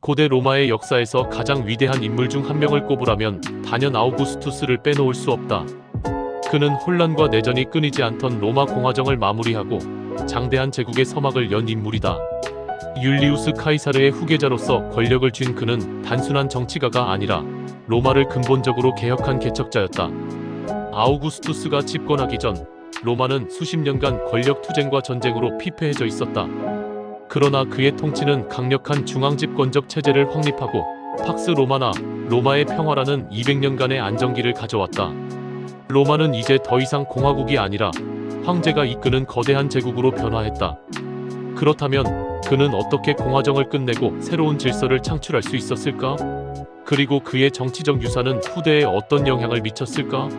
고대 로마의 역사에서 가장 위대한 인물 중 한 명을 꼽으라면 단연 아우구스투스를 빼놓을 수 없다. 그는 혼란과 내전이 끊이지 않던 로마 공화정을 마무리하고 장대한 제국의 서막을 연 인물이다. 율리우스 카이사르의 후계자로서 권력을 쥔 그는 단순한 정치가가 아니라 로마를 근본적으로 개혁한 개척자였다. 아우구스투스가 집권하기 전 로마는 수십 년간 권력 투쟁과 전쟁으로 피폐해져 있었다. 그러나 그의 통치는 강력한 중앙집권적 체제를 확립하고 팍스 로마나 로마의 평화라는 200년간의 안정기를 가져왔다. 로마는 이제 더 이상 공화국이 아니라 황제가 이끄는 거대한 제국으로 변화했다. 그렇다면 그는 어떻게 공화정을 끝내고 새로운 질서를 창출할 수 있었을까? 그리고 그의 정치적 유산은 후대에 어떤 영향을 미쳤을까?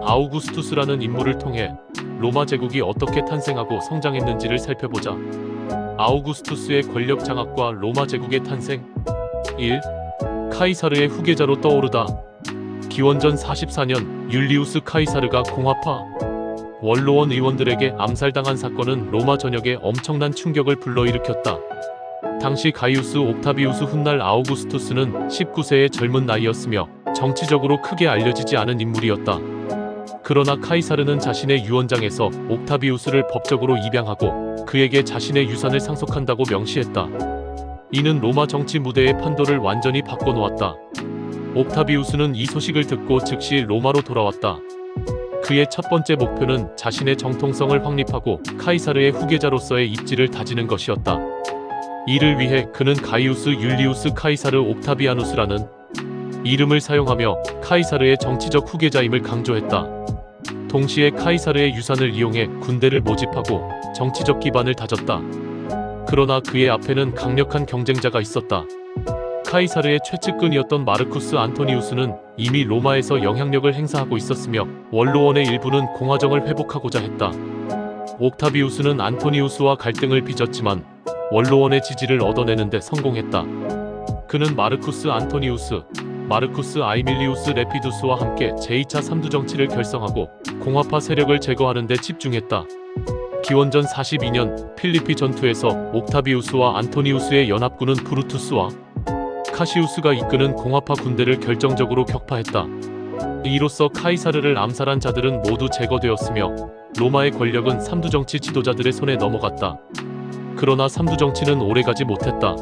아우구스투스라는 인물을 통해 로마 제국이 어떻게 탄생하고 성장했는지를 살펴보자. 아우구스투스의 권력 장악과 로마 제국의 탄생. 1. 카이사르의 후계자로 떠오르다. 기원전 44년 율리우스 카이사르가 공화파 원로원 의원들에게 암살당한 사건은 로마 전역에 엄청난 충격을 불러일으켰다. 당시 가이우스 옥타비우스 훗날 아우구스투스는 19세의 젊은 나이였으며 정치적으로 크게 알려지지 않은 인물이었다. 그러나 카이사르는 자신의 유언장에서 옥타비우스를 법적으로 입양하고 그에게 자신의 유산을 상속한다고 명시했다. 이는 로마 정치 무대의 판도를 완전히 바꿔놓았다. 옥타비우스는 이 소식을 듣고 즉시 로마로 돌아왔다. 그의 첫 번째 목표는 자신의 정통성을 확립하고 카이사르의 후계자로서의 입지를 다지는 것이었다. 이를 위해 그는 가이우스 율리우스 카이사르 옥타비아누스라는 이름을 사용하며 카이사르의 정치적 후계자임을 강조했다. 동시에 카이사르의 유산을 이용해 군대를 모집하고 정치적 기반을 다졌다. 그러나 그의 앞에는 강력한 경쟁자가 있었다. 카이사르의 최측근이었던 마르쿠스 안토니우스는 이미 로마에서 영향력을 행사하고 있었으며 원로원의 일부는 공화정을 회복하고자 했다. 옥타비우스는 안토니우스와 갈등을 빚었지만 원로원의 지지를 얻어내는 데 성공했다. 그는 마르쿠스 안토니우스, 마르쿠스 아이밀리우스 레피두스와 함께 제2차 삼두정치를 결성하고 공화파 세력을 제거하는 데 집중했다. 기원전 42년 필리피 전투에서 옥타비우스와 안토니우스의 연합군은 브루투스와 카시우스가 이끄는 공화파 군대를 결정적으로 격파했다. 이로써 카이사르를 암살한 자들은 모두 제거되었으며 로마의 권력은 삼두정치 지도자들의 손에 넘어갔다. 그러나 삼두정치는 오래가지 못했다.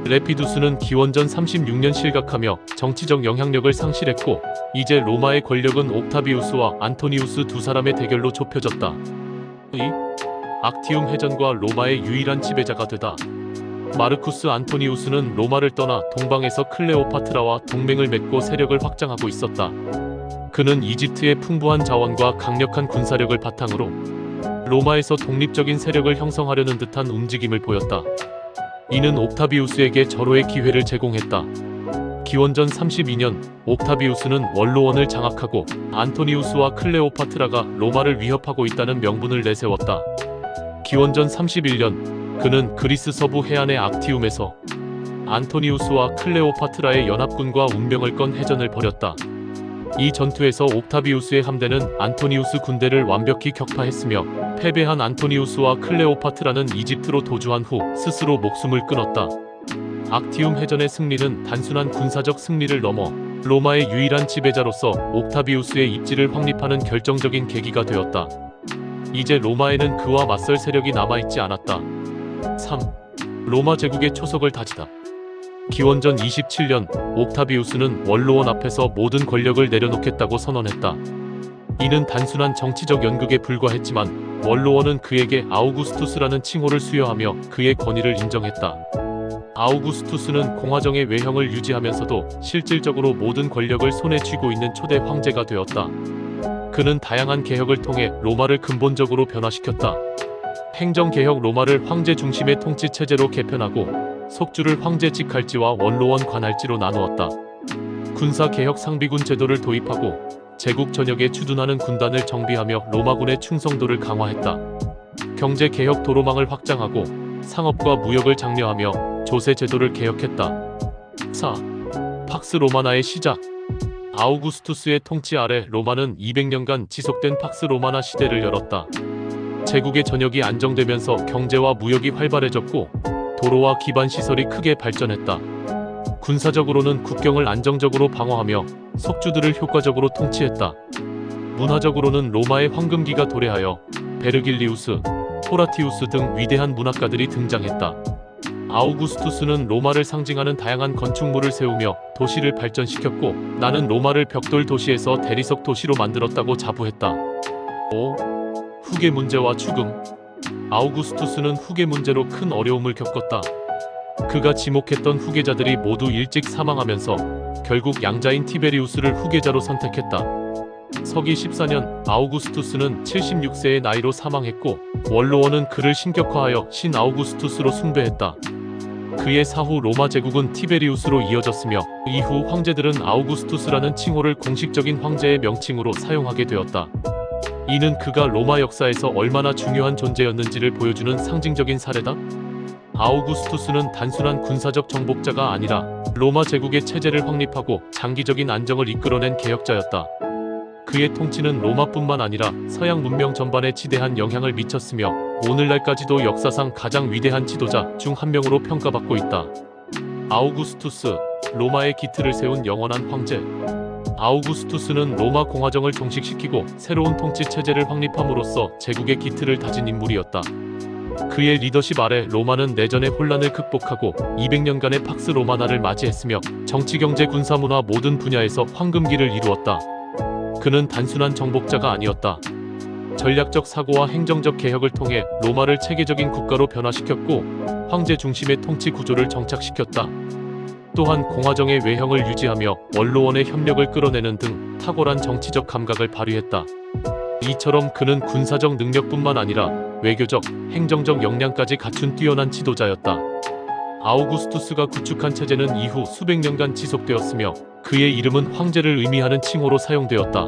레피두스는 기원전 36년 실각하며 정치적 영향력을 상실했고 이제 로마의 권력은 옥타비우스와 안토니우스 두 사람의 대결로 좁혀졌다. 악티움 해전과 로마의 유일한 지배자가 되다. 마르쿠스 안토니우스는 로마를 떠나 동방에서 클레오파트라와 동맹을 맺고 세력을 확장하고 있었다. 그는 이집트의 풍부한 자원과 강력한 군사력을 바탕으로 로마에서 독립적인 세력을 형성하려는 듯한 움직임을 보였다. 이는 옥타비우스에게 절호의 기회를 제공했다. 기원전 32년 옥타비우스는 원로원을 장악하고 안토니우스와 클레오파트라가 로마를 위협하고 있다는 명분을 내세웠다. 기원전 31년 그는 그리스 서부 해안의 악티움에서 안토니우스와 클레오파트라의 연합군과 운명을 해전을 벌였다. 이 전투에서 옥타비우스의 함대는 안토니우스 군대를 완벽히 격파했으며 패배한 안토니우스와 클레오파트라는 이집트로 도주한 후 스스로 목숨을 끊었다. 악티움 해전의 승리는 단순한 군사적 승리를 넘어 로마의 유일한 지배자로서 옥타비우스의 입지를 확립하는 결정적인 계기가 되었다. 이제 로마에는 그와 맞설 세력이 남아있지 않았다. 3. 로마 제국의 초석을 다지다. 기원전 27년 옥타비우스는 원로원 앞에서 모든 권력을 내려놓겠다고 선언했다. 이는 단순한 정치적 연극에 불과했지만 원로원은 그에게 아우구스투스라는 칭호를 수여하며 그의 권위를 인정했다. 아우구스투스는 공화정의 외형을 유지하면서도 실질적으로 모든 권력을 손에 쥐고 있는 초대 황제가 되었다. 그는 다양한 개혁을 통해 로마를 근본적으로 변화시켰다. 행정개혁 로마를 황제 중심의 통치 체제로 개편하고 속주를 황제 직할지와 원로원 관할지로 나누었다. 군사개혁 상비군 제도를 도입하고 제국 전역에 주둔하는 군단을 정비하며 로마군의 충성도를 강화했다. 경제개혁 도로망을 확장하고 상업과 무역을 장려하며 조세 제도를 개혁했다. 4. 팍스 로마나의 시작. 아우구스투스의 통치 아래 로마는 200년간 지속된 팍스 로마나 시대를 열었다. 제국의 전역이 안정되면서 경제와 무역이 활발해졌고 도로와 기반 시설이 크게 발전했다. 군사적으로는 국경을 안정적으로 방어하며 속주들을 효과적으로 통치했다. 문화적으로는 로마의 황금기가 도래하여 베르길리우스, 호라티우스 등 위대한 문학가들이 등장했다. 아우구스투스는 로마를 상징하는 다양한 건축물을 세우며 도시를 발전시켰고, 나는 로마를 벽돌 도시에서 대리석 도시로 만들었다고 자부했다. 5. 후계 문제와 추금. 아우구스투스는 후계 문제로 큰 어려움을 겪었다. 그가 지목했던 후계자들이 모두 일찍 사망하면서 결국 양자인 티베리우스를 후계자로 선택했다. 서기 14년 아우구스투스는 76세의 나이로 사망했고, 원로원은 그를 신격화하여 신 아우구스투스로 숭배했다. 그의 사후 로마 제국은 티베리우스로 이어졌으며, 이후 황제들은 아우구스투스라는 칭호를 공식적인 황제의 명칭으로 사용하게 되었다. 이는 그가 로마 역사에서 얼마나 중요한 존재였는지를 보여주는 상징적인 사례다. 아우구스투스는 단순한 군사적 정복자가 아니라 로마 제국의 체제를 확립하고 장기적인 안정을 이끌어낸 개혁자였다. 그의 통치는 로마뿐만 아니라 서양 문명 전반에 지대한 영향을 미쳤으며, 오늘날까지도 역사상 가장 위대한 지도자 중 한 명으로 평가받고 있다. 아우구스투스, 로마의 기틀을 세운 영원한 황제. 아우구스투스는 로마 공화정을 종식시키고 새로운 통치 체제를 확립함으로써 제국의 기틀을 다진 인물이었다. 그의 리더십 아래 로마는 내전의 혼란을 극복하고 200년간의 팍스 로마나를 맞이했으며, 정치, 경제, 군사, 문화 모든 분야에서 황금기를 이루었다. 그는 단순한 정복자가 아니었다. 전략적 사고와 행정적 개혁을 통해 로마를 체계적인 국가로 변화시켰고, 황제 중심의 통치 구조를 정착시켰다. 또한 공화정의 외형을 유지하며 원로원의 협력을 끌어내는 등 탁월한 정치적 감각을 발휘했다. 이처럼 그는 군사적 능력뿐만 아니라 외교적, 행정적 역량까지 갖춘 뛰어난 지도자였다. 아우구스투스가 구축한 체제는 이후 수백 년간 지속되었으며, 그의 이름은 황제를 의미하는 칭호로 사용되었다.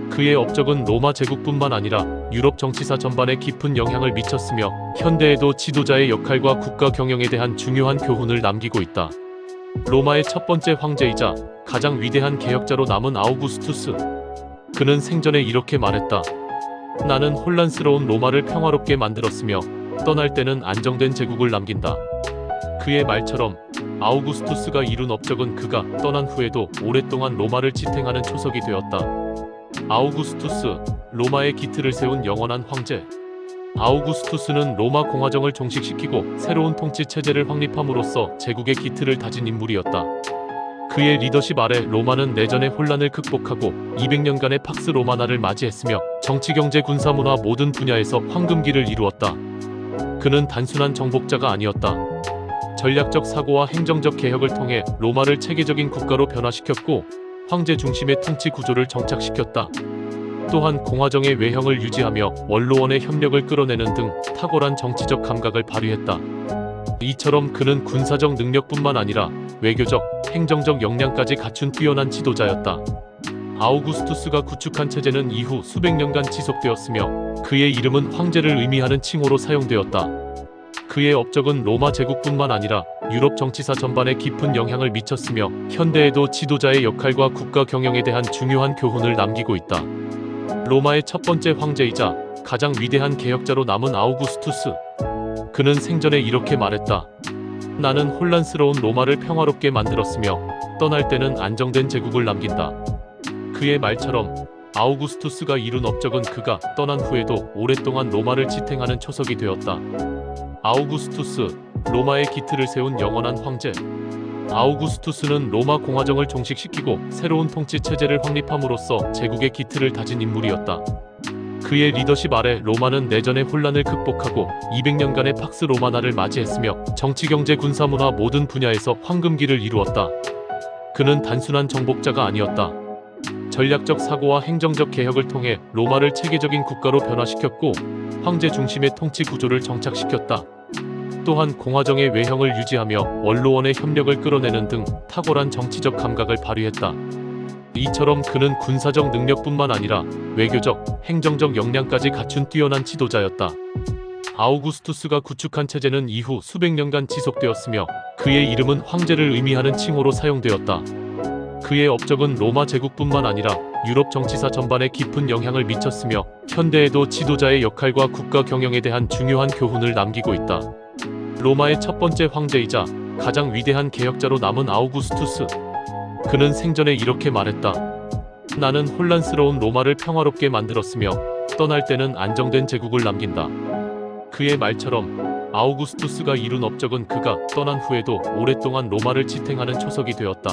그의 업적은 로마 제국뿐만 아니라 유럽 정치사 전반에 깊은 영향을 미쳤으며, 현대에도 지도자의 역할과 국가 경영에 대한 중요한 교훈을 남기고 있다. 로마의 첫 번째 황제이자 가장 위대한 개혁자로 남은 아우구스투스. 그는 생전에 이렇게 말했다. 나는 혼란스러운 로마를 평화롭게 만들었으며, 떠날 때는 안정된 제국을 남긴다. 그의 말처럼 아우구스투스가 이룬 업적은 그가 떠난 후에도 오랫동안 로마를 지탱하는 초석이 되었다. 아우구스투스, 로마의 기틀을 세운 영원한 황제. 아우구스투스는 로마 공화정을 종식시키고 새로운 통치 체제를 확립함으로써 제국의 기틀을 다진 인물이었다. 그의 리더십 아래 로마는 내전의 혼란을 극복하고 200년간의 팍스 로마나를 맞이했으며, 정치, 경제, 군사, 문화 모든 분야에서 황금기를 이루었다. 그는 단순한 정복자가 아니었다. 전략적 사고와 행정적 개혁을 통해 로마를 체계적인 국가로 변화시켰고, 황제 중심의 통치 구조를 정착시켰다. 또한 공화정의 외형을 유지하며 원로원의 협력을 끌어내는 등 탁월한 정치적 감각을 발휘했다. 이처럼 그는 군사적 능력뿐만 아니라 외교적, 행정적 역량까지 갖춘 뛰어난 지도자였다. 아우구스투스가 구축한 체제는 이후 수백 년간 지속되었으며, 그의 이름은 황제를 의미하는 칭호로 사용되었다. 그의 업적은 로마 제국뿐만 아니라 유럽 정치사 전반에 깊은 영향을 미쳤으며, 현대에도 지도자의 역할과 국가 경영에 대한 중요한 교훈을 남기고 있다. 로마의 첫 번째 황제이자 가장 위대한 개혁자로 남은 아우구스투스. 그는 생전에 이렇게 말했다. 나는 혼란스러운 로마를 평화롭게 만들었으며, 떠날 때는 안정된 제국을 남긴다. 그의 말처럼 아우구스투스가 이룬 업적은 그가 떠난 후에도 오랫동안 로마를 지탱하는 초석이 되었다. 아우구스투스, 로마의 기틀을 세운 영원한 황제. 아우구스투스는 로마 공화정을 종식시키고 새로운 통치 체제를 확립함으로써 제국의 기틀을 다진 인물이었다. 그의 리더십 아래 로마는 내전의 혼란을 극복하고 200년간의 팍스 로마나를 맞이했으며, 정치, 경제, 군사, 문화 모든 분야에서 황금기를 이루었다. 그는 단순한 정복자가 아니었다. 전략적 사고와 행정적 개혁을 통해 로마를 체계적인 국가로 변화시켰고, 황제 중심의 통치 구조를 정착시켰다. 또한 공화정의 외형을 유지하며 원로원의 협력을 끌어내는 등 탁월한 정치적 감각을 발휘했다. 이처럼 그는 군사적 능력뿐만 아니라 외교적, 행정적 역량까지 갖춘 뛰어난 지도자였다. 아우구스투스가 구축한 체제는 이후 수백 년간 지속되었으며, 그의 이름은 황제를 의미하는 칭호로 사용되었다. 그의 업적은 로마 제국뿐만 아니라 유럽 정치사 전반에 깊은 영향을 미쳤으며, 현대에도 지도자의 역할과 국가 경영에 대한 중요한 교훈을 남기고 있다. 로마의 첫 번째 황제이자 가장 위대한 개혁자로 남은 아우구스투스. 그는 생전에 이렇게 말했다. 나는 혼란스러운 로마를 평화롭게 만들었으며 떠날 때는 안정된 제국을 남긴다. 그의 말처럼 아우구스투스가 이룬 업적은 그가 떠난 후에도 오랫동안 로마를 지탱하는 초석이 되었다.